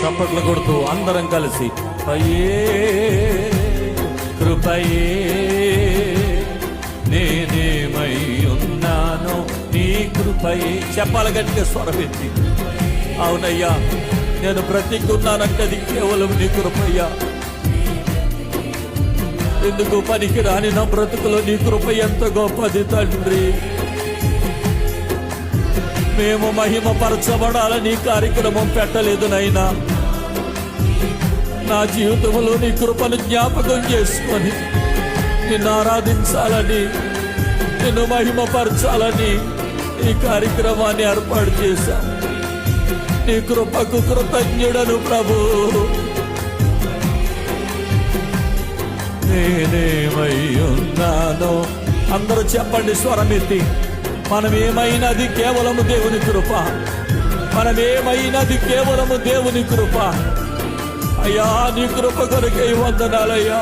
చప్పట్లు కొడుతూ అందరం కలిసి కృపయే కృపయే నేనేమై ఉన్నానో నీ కృపయే. చెప్పాలి గట్టిగా స్వరపెట్టి. అవునయ్యా, నేను బ్రతికున్నానంటే అది కేవలం నీ కృపయ్యా. ఎందుకు పనికి రాని నా బ్రతుకులో నీ కృప ఎంత గొప్పది తండ్రి. మేము మహిమపరచబడాలని కార్యక్రమం పెట్టలేదు నైనా. నా జీవితంలో నీ కృపను జ్ఞాపకం చేసుకొని నిన్ను ఆరాధించాలని, నిన్ను మహిమపరచాలని ఈ కార్యక్రమాన్ని ఏర్పాటు చేశాం. నీ కృపకు కృతజ్ఞుడను ప్రభు. నేనేమై ఉన్నానో అందరూ చెప్పండి స్వరమెత్తి. మనమేమైనది కేవలము దేవుని కృప. మనమేమైనది కేవలము దేవుని కృప. అయ్యా, నీ కృప కొరకే వందనాలయ్యా.